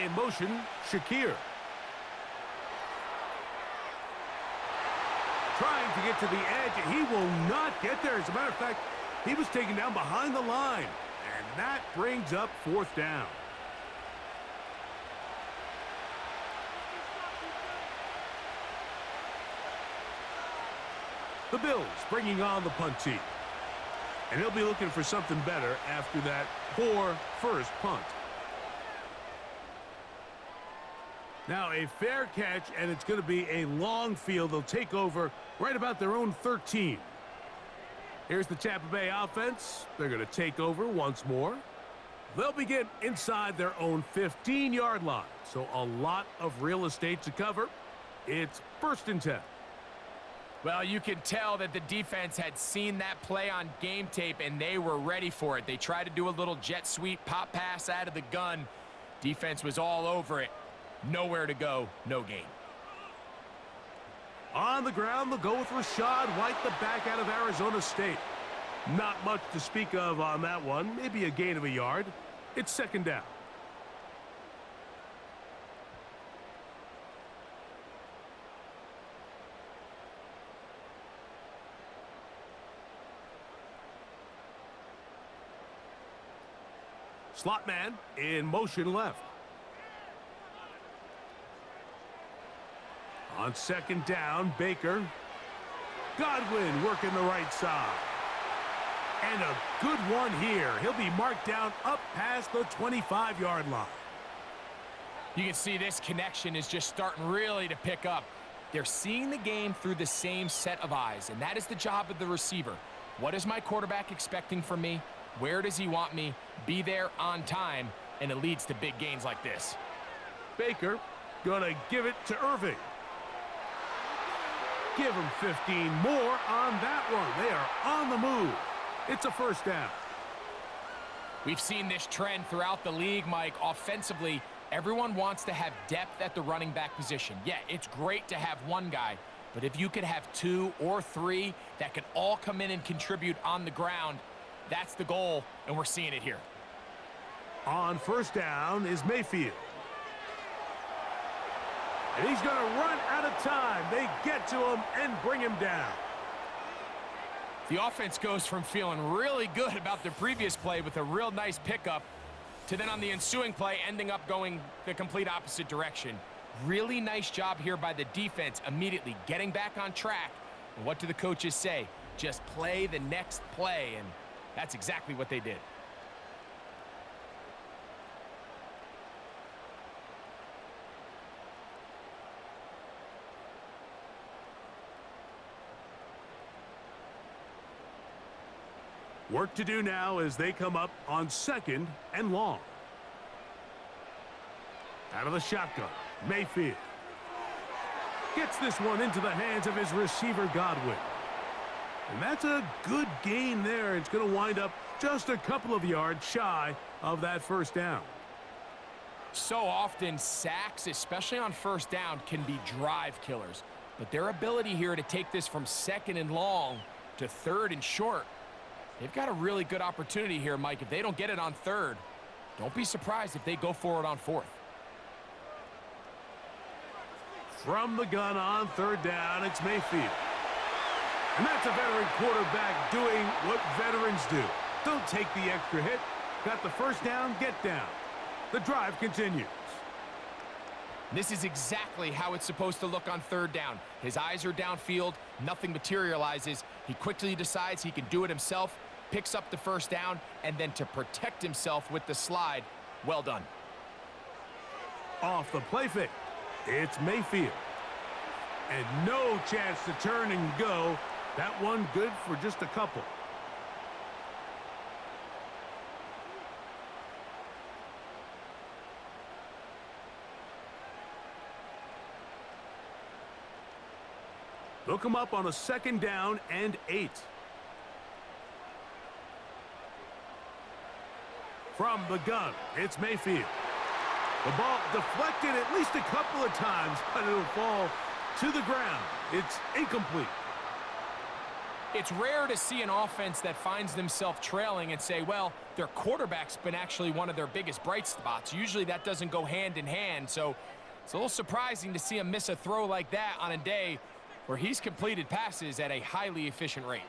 In motion, Shakir. Trying to get to the edge. He will not get there. As a matter of fact, he was taken down behind the line. And that brings up 4th down. The Bills bringing on the punt team. And he'll be looking for something better after that poor first punt. Now a fair catch, and it's going to be a long field. They'll take over right about their own 13. Here's the Tampa Bay offense. They're going to take over once more. They'll begin inside their own 15-yard line. So a lot of real estate to cover. It's 1st and 10. Well, you can tell that the defense had seen that play on game tape, and they were ready for it. They tried to do a little jet sweep pop pass out of the gun. Defense was all over it. Nowhere to go, no gain. On the ground, they'll go with Rashad White, the back out of Arizona State. Not much to speak of on that one. Maybe a gain of a yard. It's 2nd down. Slot man in motion left. On 2nd down, Baker. Godwin working the right side. And a good one here. He'll be marked down up past the 25-yard line. You can see this connection is just starting really to pick up. They're seeing the game through the same set of eyes, and that is the job of the receiver. What is my quarterback expecting from me? Where does he want me? Be there on time, and it leads to big gains like this. Baker gonna give it to Irving. Give him 15 more on that one. They are on the move. It's a 1st down. We've seen this trend throughout the league, Mike. Offensively, everyone wants to have depth at the running back position. Yeah, it's great to have one guy, but if you could have 2 or 3 that could all come in and contribute on the ground, that's the goal, and we're seeing it here. On 1st down is Mayfield. And he's going to run out of time. They get to him and bring him down. The offense goes from feeling really good about the previous play with a real nice pickup to then on the ensuing play ending up going the complete opposite direction. Really nice job here by the defense immediately getting back on track. And what do the coaches say? Just play the next play, and that's exactly what they did. Work to do now as they come up on 2nd and long. Out of the shotgun, Mayfield. Gets this one into the hands of his receiver, Godwin. And that's a good gain there. It's going to wind up just a couple of yards shy of that 1st down. So often, sacks, especially on 1st down, can be drive killers. But their ability here to take this from 2nd and long to 3rd and short, they've got a really good opportunity here, Mike. If they don't get it on 3rd, don't be surprised if they go for it on 4th. From the gun on 3rd down, it's Mayfield. And that's a veteran quarterback doing what veterans do. Don't take the extra hit. Got the 1st down, get down. The drive continues. This is exactly how it's supposed to look on 3rd down. His eyes are downfield, nothing materializes. He quickly decides he can do it himself, picks up the 1st down, and then to protect himself with the slide, well done. Off the play fake, it's Mayfield. And no chance to turn and go. That one good for just a couple. They'll come up on a 2nd down and 8. From the gun, it's Mayfield. The ball deflected at least a couple of times, but it'll fall to the ground. It's incomplete. It's rare to see an offense that finds themselves trailing and say, well, their quarterback's been actually one of their biggest bright spots. Usually that doesn't go hand in hand, so it's a little surprising to see him miss a throw like that on a day where he's completed passes at a highly efficient rate.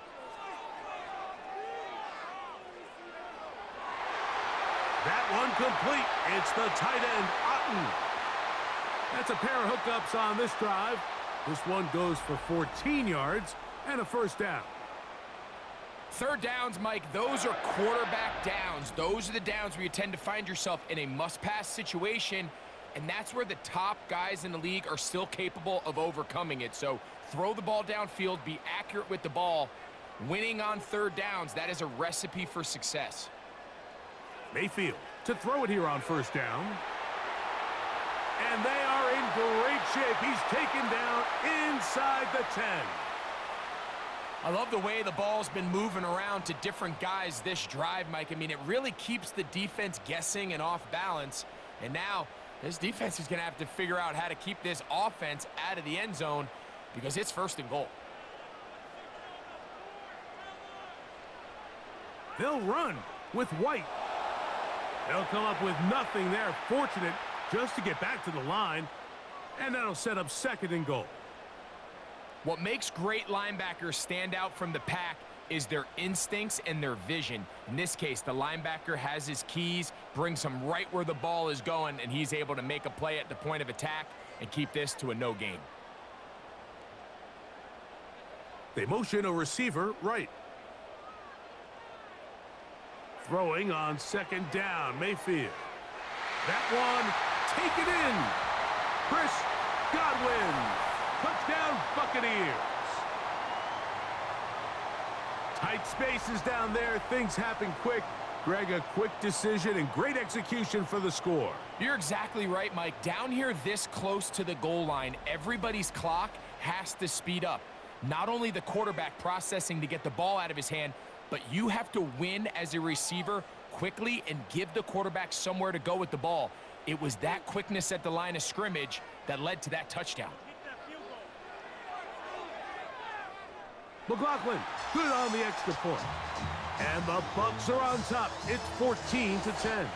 That one complete. It's the tight end, Otten. That's a pair of hookups on this drive. This one goes for 14 yards and a first down. Third downs, Mike, those are quarterback downs. Those are the downs where you tend to find yourself in a must-pass situation, and that's where the top guys in the league are still capable of overcoming it. So throw the ball downfield, be accurate with the ball. Winning on third downs, that is a recipe for success. Mayfield to throw it here on first down. And they are in great shape. He's taken down inside the 10. I love the way the ball's been moving around to different guys this drive, Mike. I mean, it really keeps the defense guessing and off balance. And now this defense is going to have to figure out how to keep this offense out of the end zone because it's first and goal. They'll run with White. They'll come up with nothing there. Fortunate just to get back to the line. And that'll set up second and goal. What makes great linebackers stand out from the pack is their instincts and their vision. In this case, the linebacker has his keys, brings him right where the ball is going, and he's able to make a play at the point of attack and keep this to a no gain. They motion a receiver right. Throwing on second down, Mayfield. That one, taken in. Chris Godwin. Touchdown, Buccaneers. Tight spaces down there. Things happen quick. Greg, a quick decision and great execution for the score. You're exactly right, Mike. Down here this close to the goal line, everybody's clock has to speed up. Not only the quarterback processing to get the ball out of his hand, but you have to win as a receiver quickly and give the quarterback somewhere to go with the ball. It was that quickness at the line of scrimmage that led to that touchdown. McLaughlin, good on the extra point. And the Bucs are on top. It's 14-10.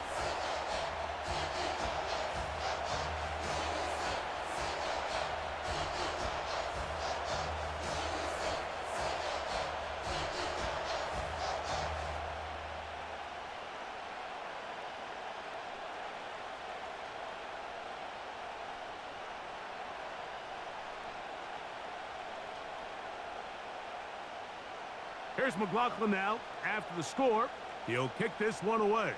Here's McLaughlin now. After the score, he'll kick this one away.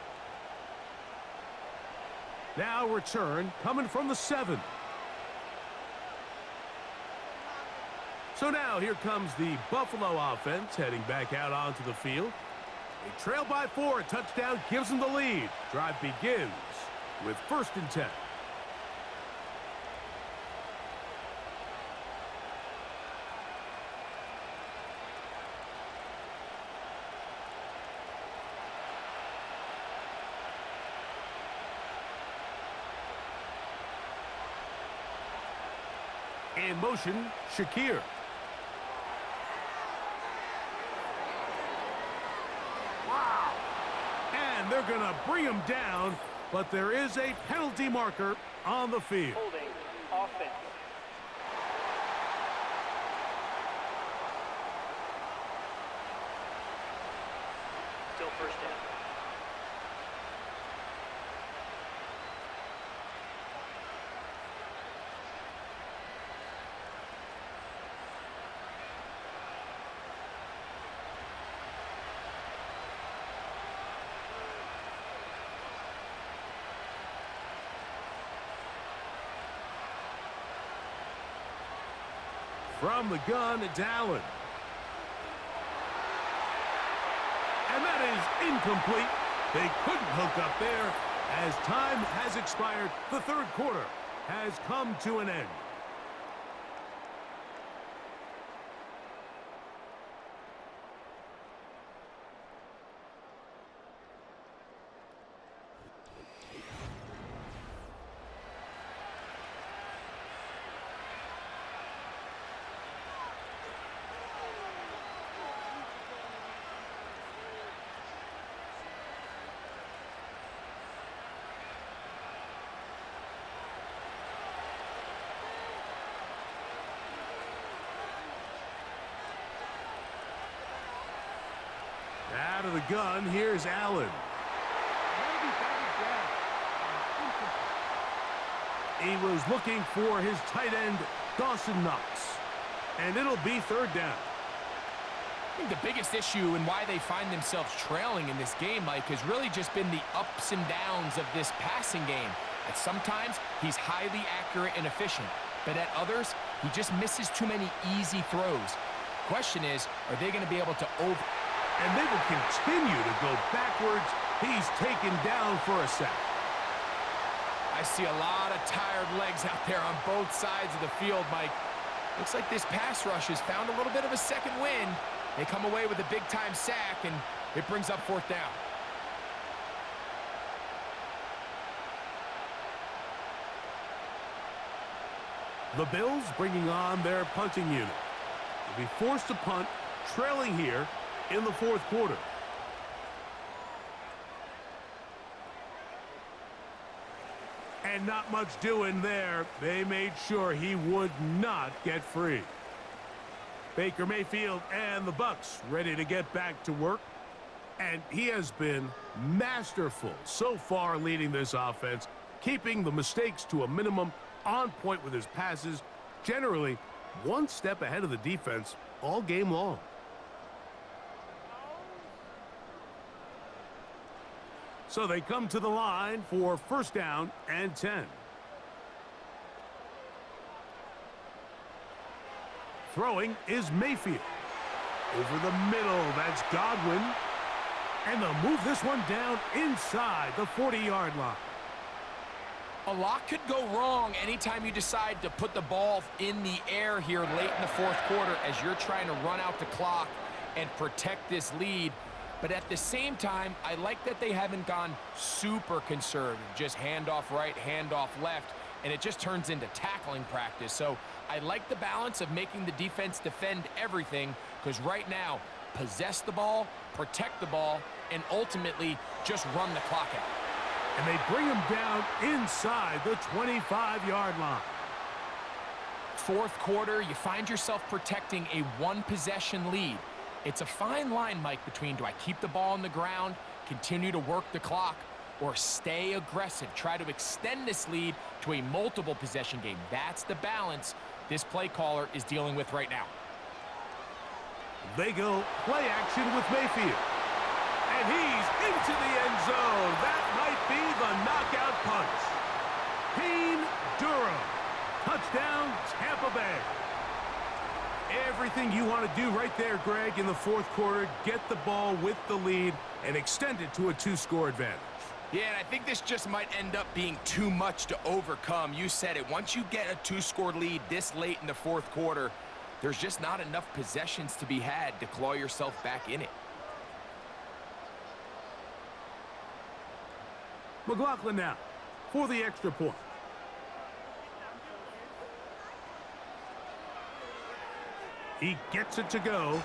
Now return coming from the 7. So now here comes the Buffalo offense heading back out onto the field. They trail by 4. A touchdown gives them the lead. Drive begins with 1st and 10. In motion, Shakir. Wow. And they're going to bring him down, but there is a penalty marker on the field. Holding offense. Still first down. From the gun, it's Allen. And that is incomplete. They couldn't hook up there. As time has expired, the third quarter has come to an end. of the gun. Here's Allen. He was looking for his tight end, Dawson Knox. And it'll be third down. I think the biggest issue and why they find themselves trailing in this game, Mike, has really just been the ups and downs of this passing game. At sometimes, he's highly accurate and efficient, but at others, he just misses too many easy throws. Question is, are they going to be able to And they will continue to go backwards. He's taken down for a sack. I see a lot of tired legs out there on both sides of the field, Mike. Looks like this pass rush has found a little bit of a second wind. They come away with a big-time sack, and it brings up fourth down. The Bills bringing on their punting unit. They'll be forced to punt, trailing here in the fourth quarter. And not much doing there. They made sure he would not get free. Baker Mayfield and the Bucs ready to get back to work. And he has been masterful so far leading this offense, keeping the mistakes to a minimum, on point with his passes, generally one step ahead of the defense all game long. So they come to the line for first down and 10. Throwing is Mayfield. Over the middle, that's Godwin. And they'll move this one down inside the 40-yard line. A lot could go wrong anytime you decide to put the ball in the air here late in the fourth quarter as you're trying to run out the clock and protect this lead. But at the same time, I like that they haven't gone super conservative, just handoff right, handoff left, and it just turns into tackling practice. So I like the balance of making the defense defend everything, because right now, possess the ball, protect the ball, and ultimately just run the clock out. And they bring him down inside the 25-yard line. Fourth quarter, you find yourself protecting a one-possession lead. It's a fine line, Mike, between do I keep the ball on the ground, continue to work the clock, or stay aggressive, try to extend this lead to a multiple possession game. That's the balance this play caller is dealing with right now. They go play action with Mayfield. And he's into the end zone. That might be the knockout punch. Payne Durham. Touchdown, Tampa Bay. Everything you want to do right there, Greg, in the fourth quarter. Get the ball with the lead and extend it to a two-score advantage. Yeah, and I think this just might end up being too much to overcome. You said it. Once you get a two-score lead this late in the fourth quarter, there's just not enough possessions to be had to claw yourself back in it. McLaughlin now for the extra point. He gets it to go,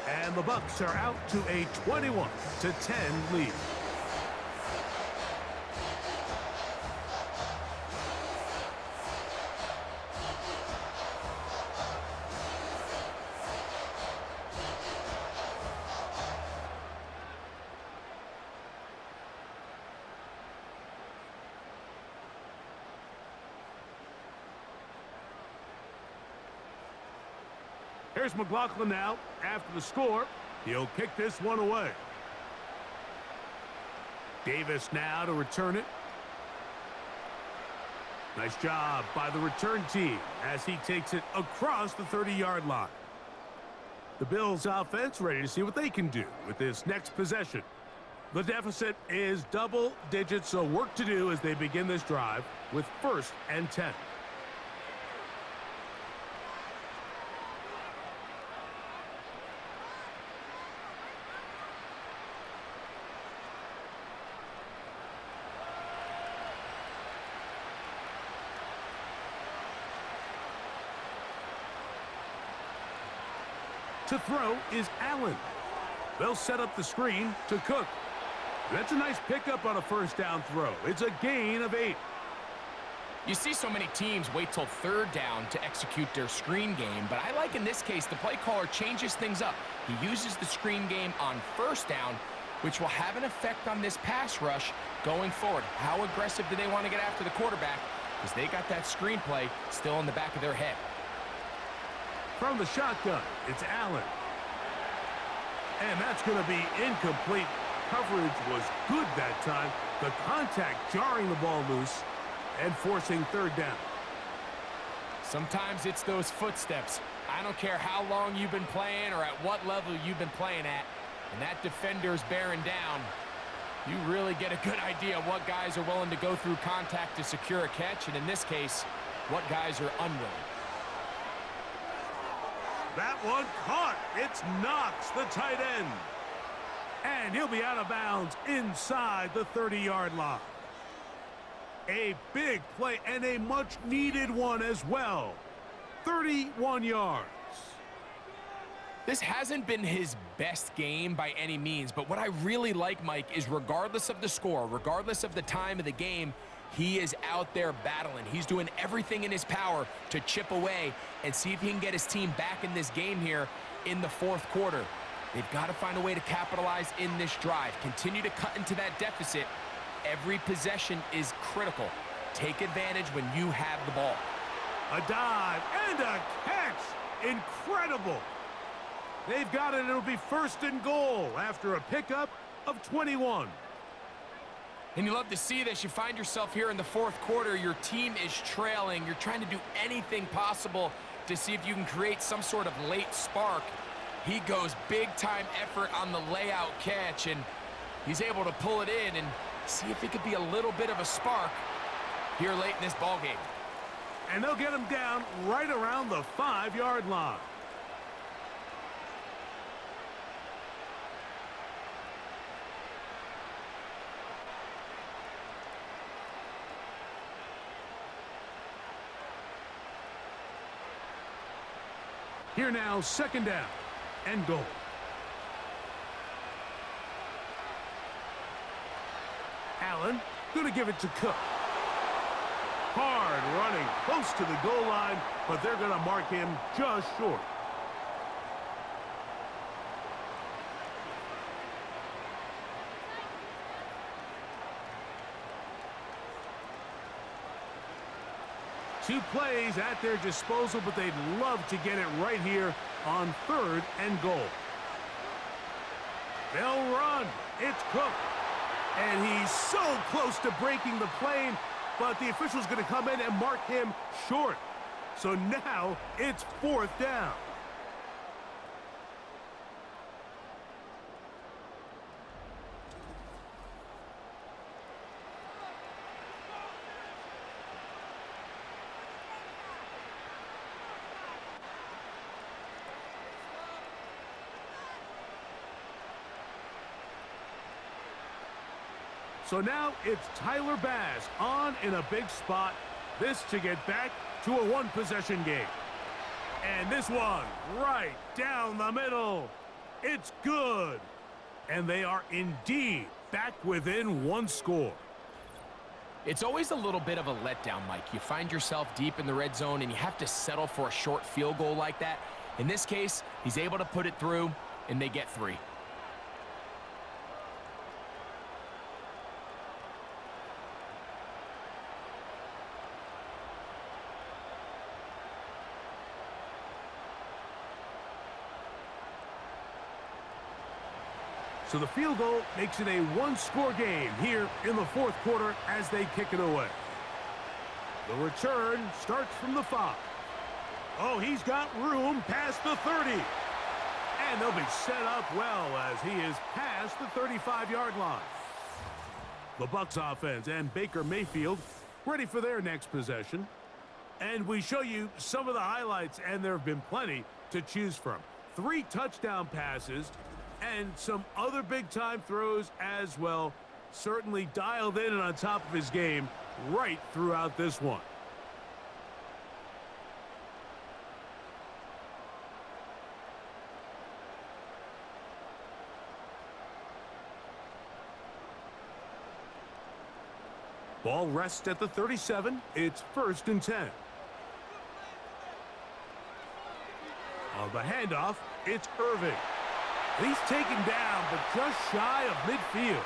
and the Bucs are out to a 21-10 lead. Here's McLaughlin now. After the score, he'll kick this one away. Davis now to return it. Nice job by the return team as he takes it across the 30-yard line. The Bills offense ready to see what they can do with this next possession. The deficit is double digits, so work to do as they begin this drive with first and 10. To throw is Allen. They'll set up the screen to Cook. That's a nice pickup on a first down throw. It's a gain of 8. You see so many teams wait till third down to execute their screen game, but I like in this case the play caller changes things up. He uses the screen game on first down which will have an effect on this pass rush going forward. How aggressive do they want to get after the quarterback? Because they got that screenplay still in the back of their head. From the shotgun, it's Allen. And that's going to be incomplete. Coverage was good that time. The contact jarring the ball loose and forcing third down. Sometimes it's those footsteps. I don't care how long you've been playing or at what level you've been playing at, and that defender's bearing down. You really get a good idea of what guys are willing to go through contact to secure a catch, and in this case, what guys are unwilling. That one caught. It's Knox, the tight end. And he'll be out of bounds inside the 30-yard line. A big play and a much-needed one as well. 31 yards. This hasn't been his best game by any means, but what I really like, Mike, is regardless of the score, regardless of the time of the game, he is out there battling. He's doing everything in his power to chip away and see if he can get his team back in this game here in the fourth quarter. They've got to find a way to capitalize in this drive. Continue to cut into that deficit. Every possession is critical. Take advantage when you have the ball. A dive and a catch. Incredible. They've got it. It'll be first and goal after a pickup of 21. And you love to see this. You find yourself here in the fourth quarter. Your team is trailing. You're trying to do anything possible to see if you can create some sort of late spark. He goes big-time effort on the layout catch, and he's able to pull it in and see if it could be a little bit of a spark here late in this ball game. And they'll get him down right around the 5-yard line. Here now, second down and goal. Allen going to give it to Cook. Hard running close to the goal line, but they're going to mark him just short. Two plays at their disposal, but they'd love to get it right here on third and goal. They'll run. It's Cook. And he's so close to breaking the plane, but the official's going to come in and mark him short. So now it's fourth down. So now it's Tyler Bass on in a big spot. This to get back to a one-possession game. And this one right down the middle. It's good. And they are indeed back within one score. It's always a little bit of a letdown, Mike. You find yourself deep in the red zone and you have to settle for a short field goal like that. In this case, he's able to put it through and they get 3. So the field goal makes it a one-score game here in the fourth quarter as they kick it away. The return starts from the 5. Oh, he's got room past the 30. And they'll be set up well as he is past the 35-yard line. The Bucs offense and Baker Mayfield ready for their next possession. And we show you some of the highlights, and there have been plenty to choose from. 3 touchdown passes and some other big-time throws as well. Certainly dialed in and on top of his game right throughout this one. Ball rests at the 37. It's first and 10. On the handoff, it's Irving. And he's taken down, but just shy of midfield.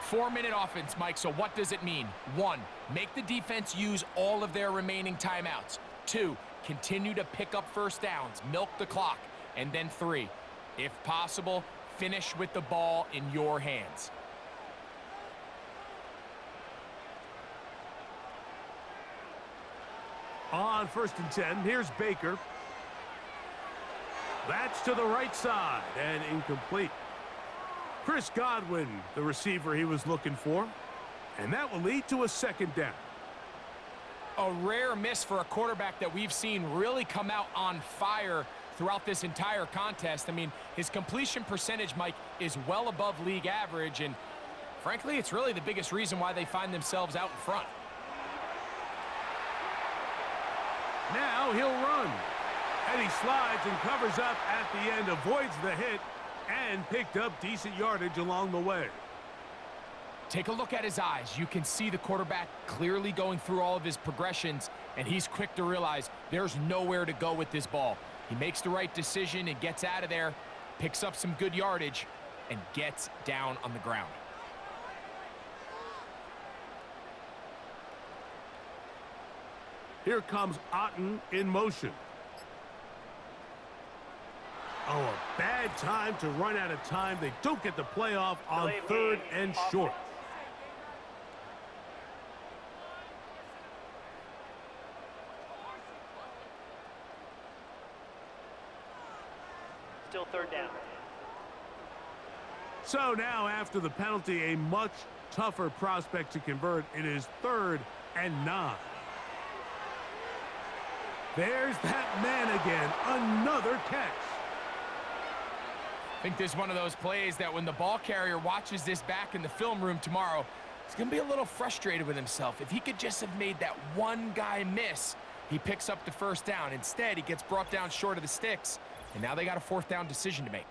4-minute offense, Mike, so what does it mean? 1, make the defense use all of their remaining timeouts. 2, continue to pick up first downs, milk the clock. And then 3, if possible, finish with the ball in your hands. On 1st and 10, here's Baker. That's to the right side and incomplete. Chris Godwin, the receiver he was looking for. And that will lead to a 2nd down. A rare miss for a quarterback that we've seen really come out on fire throughout this entire contest. I mean, his completion percentage, Mike, is well above league average, and frankly, it's really the biggest reason why they find themselves out in front. Now he'll run. And he slides and covers up at the end, avoids the hit, and picked up decent yardage along the way. Take a look at his eyes. You can see the quarterback clearly going through all of his progressions, and he's quick to realize there's nowhere to go with this ball. He makes the right decision and gets out of there, picks up some good yardage, and gets down on the ground. Here comes Otten in motion. Oh, a bad time to run out of time. They don't get the playoff on 3rd and short. Still 3rd down. So now after the penalty, a much tougher prospect to convert. It is 3rd and 9. There's that man again. Another catch. I think this is one of those plays that when the ball carrier watches this back in the film room tomorrow, he's going to be a little frustrated with himself. If he could just have made that one guy miss, he picks up the 1st down. Instead, he gets brought down short of the sticks, and now they got a 4th down decision to make.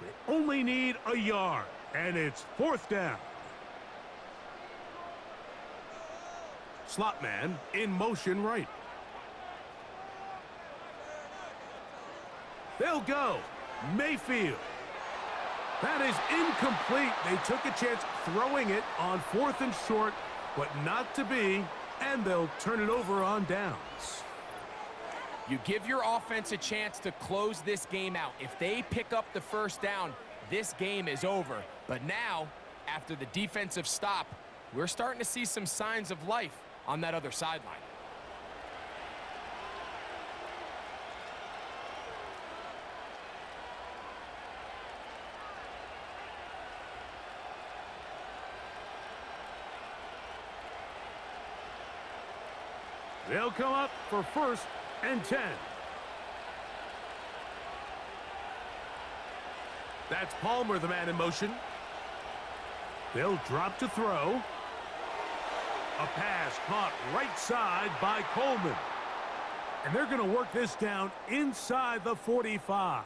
They only need a yard. And it's 4th down. Slot man in motion right. They'll go. Mayfield. That is incomplete. They took a chance throwing it on 4th and short, but not to be, and they'll turn it over on downs. You give your offense a chance to close this game out. If they pick up the 1st down, this game is over. But now, after the defensive stop, we're starting to see some signs of life on that other sideline. They'll come up for 1st and 10. That's Palmer, the man in motion. They'll drop to throw. A pass caught right side by Coleman. And they're going to work this down inside the 45.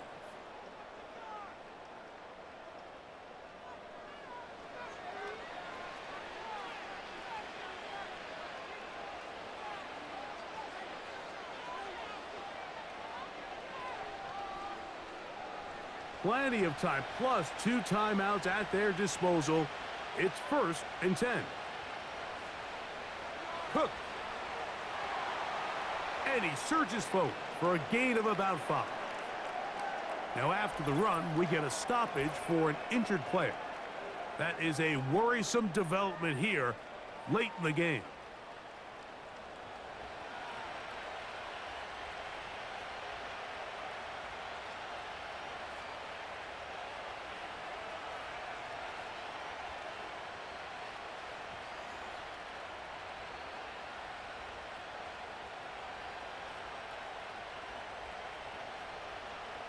Plenty of time, plus 2 timeouts at their disposal. It's 1st and 10. Cook. And he surges forward for a gain of about 5. Now after the run, we get a stoppage for an injured player. That is a worrisome development here late in the game.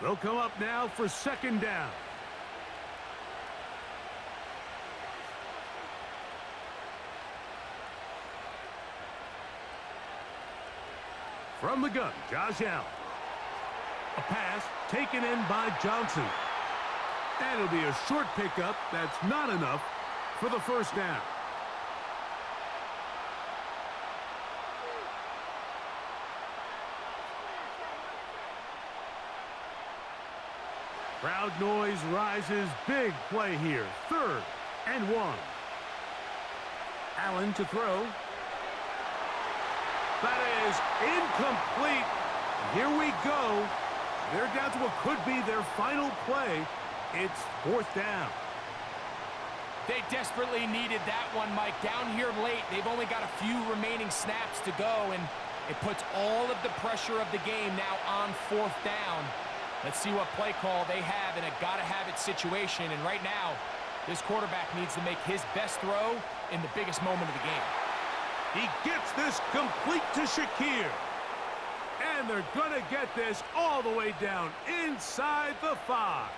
They'll come up now for 2nd down. From the gun, Josh Allen. A pass taken in by Johnson. And it'll be a short pickup. That's not enough for the first down. Crowd noise rises. Big play here. 3rd and 1. Allen to throw. That is incomplete. Here we go. They're down to what could be their final play. It's 4th down. They desperately needed that one, Mike. Down here late, they've only got a few remaining snaps to go, and it puts all of the pressure of the game now on 4th down. Let's see what play call they have in a gotta-have-it situation. And right now, this quarterback needs to make his best throw in the biggest moment of the game. He gets this complete to Shakir. And they're going to get this all the way down inside the 5.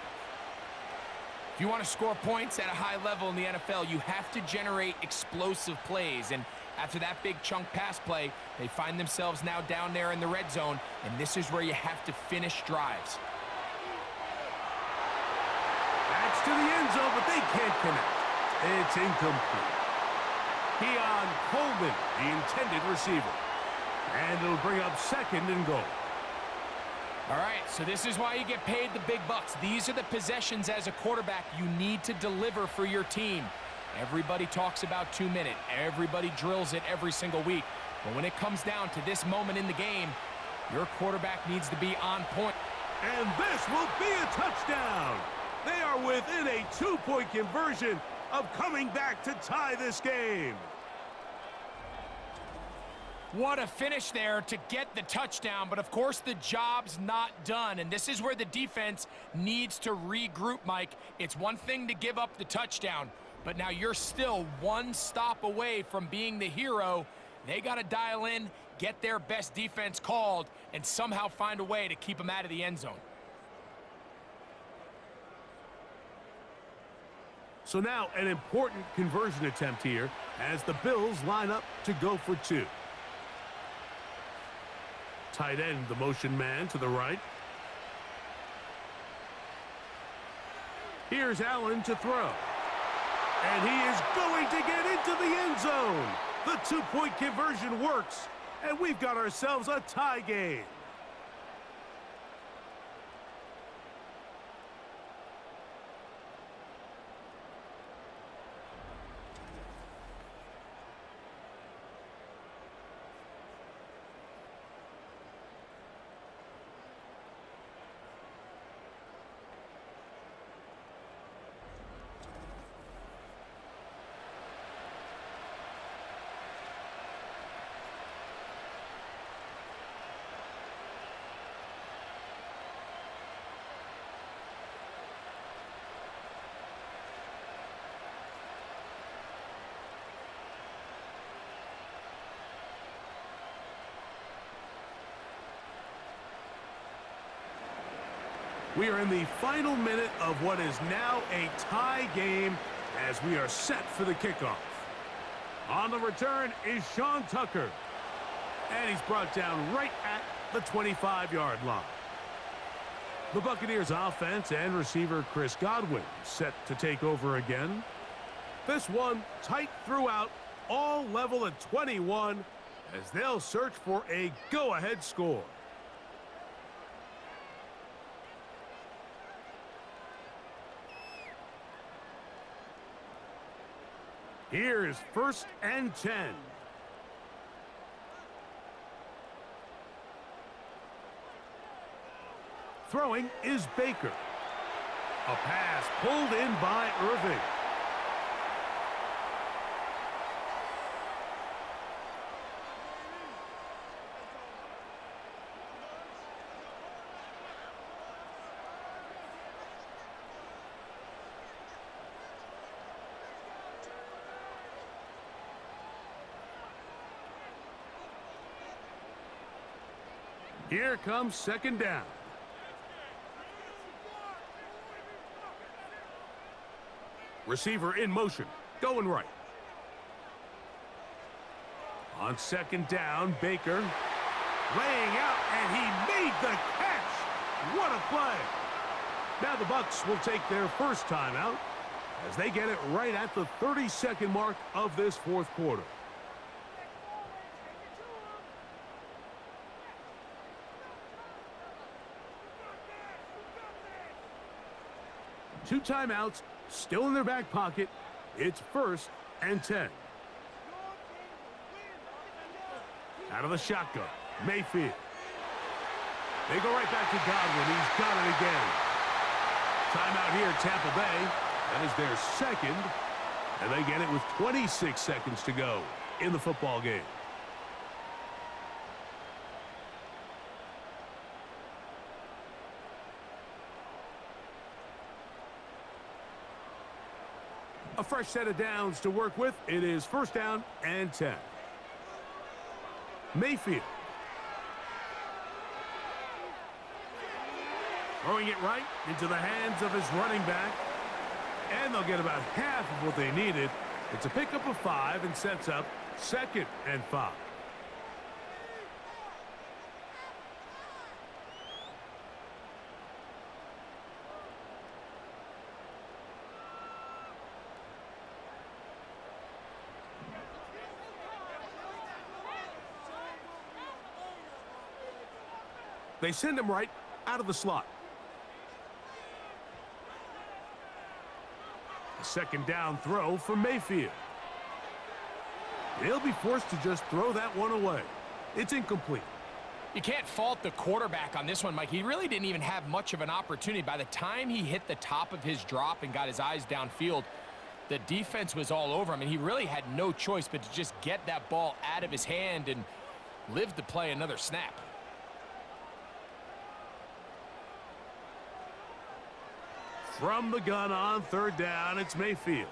If you want to score points at a high level in the NFL, you have to generate explosive plays. And after that big chunk pass play, they find themselves now down there in the red zone. And this is where you have to finish drives. That's to the end zone, but they can't connect. It's incomplete. Keon Coleman, the intended receiver. And it'll bring up 2nd and goal. All right, so this is why you get paid the big bucks. These are the possessions as a quarterback you need to deliver for your team. Everybody talks about 2-minute. Everybody drills it every single week. But when it comes down to this moment in the game, your quarterback needs to be on point. And this will be a touchdown. They are within a 2-point conversion of coming back to tie this game. What a finish there to get the touchdown, but of course the job's not done, and this is where the defense needs to regroup, Mike. It's one thing to give up the touchdown, but now you're still one stop away from being the hero. They got to dial in, get their best defense called, and somehow find a way to keep them out of the end zone. So now an important conversion attempt here as the Bills line up to go for 2. Tight end, the motion man to the right. Here's Allen to throw. And he is going to get into the end zone. The 2-point conversion works, and we've got ourselves a tie game. We are in the final minute of what is now a tie game as we are set for the kickoff. On the return is Sean Tucker. And he's brought down right at the 25-yard line. The Buccaneers offense and receiver Chris Godwin set to take over again. This one tight throughout, all level at 21 as they'll search for a go-ahead score. Here's 1st and 10. Throwing is Baker. A pass pulled in by Irving. Here comes 2nd down. Receiver in motion, going right. On 2nd down, Baker laying out, and he made the catch. What a play. Now the Bucs will take their first timeout as they get it right at the 30-second mark of this fourth quarter. Two timeouts still in their back pocket. It's 1st and 10. Out of the shotgun, Mayfield. They go right back to Godwin. He's got it again. Timeout here, Tampa Bay. That is their second. And they get it with 26 seconds to go in the football game. A fresh set of downs to work with. It is 1st down and 10. Mayfield. Throwing it right into the hands of his running back. And they'll get about half of what they needed. It's a pickup of 5 and sets up 2nd and 5. They send him right out of the slot. A 2nd down throw for Mayfield. He'll be forced to just throw that one away. It's incomplete. You can't fault the quarterback on this one, Mike. He really didn't even have much of an opportunity. By the time he hit the top of his drop and got his eyes downfield, the defense was all over him, and he really had no choice but to just get that ball out of his hand and live to play another snap. From the gun on 3rd down, it's Mayfield.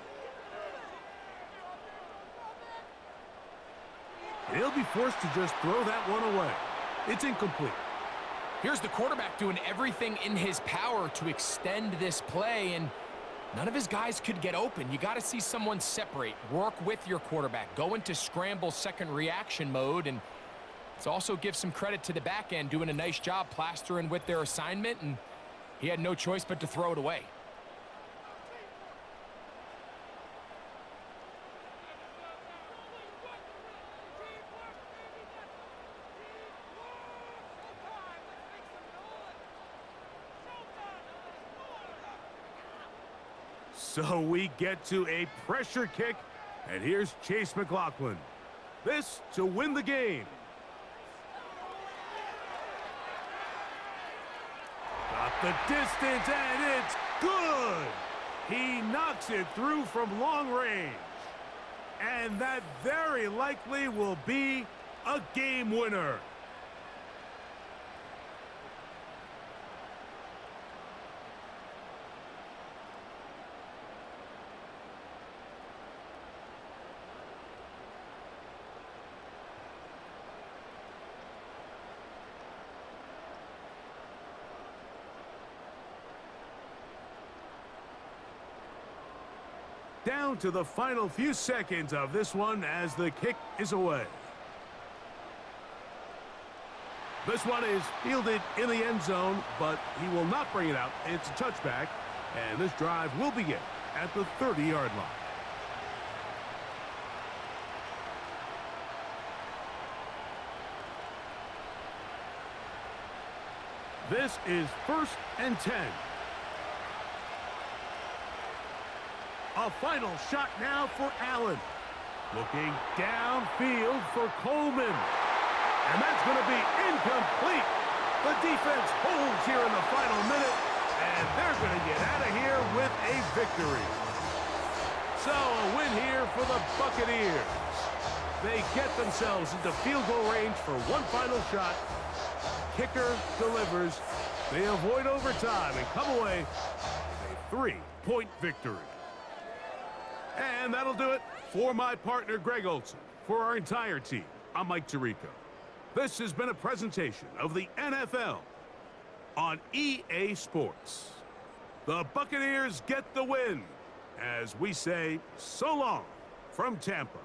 He'll be forced to just throw that one away. It's incomplete. Here's the quarterback doing everything in his power to extend this play, and none of his guys could get open. You got to see someone separate, work with your quarterback, go into scramble second reaction mode, and let's also give some credit to the back end doing a nice job plastering with their assignment, and he had no choice but to throw it away. So we get to a pressure kick, and here's Chase McLaughlin. This to win the game. Got the distance, and it's good. He knocks it through from long range. And that very likely will be a game winner. Down to the final few seconds of this one as the kick is away. This one is fielded in the end zone, but he will not bring it out. It's a touchback, and this drive will begin at the 30-yard line. This is 1st and 10. A final shot now for Allen. Looking downfield for Coleman. And that's going to be incomplete. The defense holds here in the final minute, and they're going to get out of here with a victory. So a win here for the Buccaneers. They get themselves into field goal range for one final shot. Kicker delivers. They avoid overtime and come away with a 3-point victory. And that'll do it for my partner, Greg Olson. For our entire team, I'm Mike Tirico. This has been a presentation of the NFL on EA Sports. The Buccaneers get the win as we say so long from Tampa.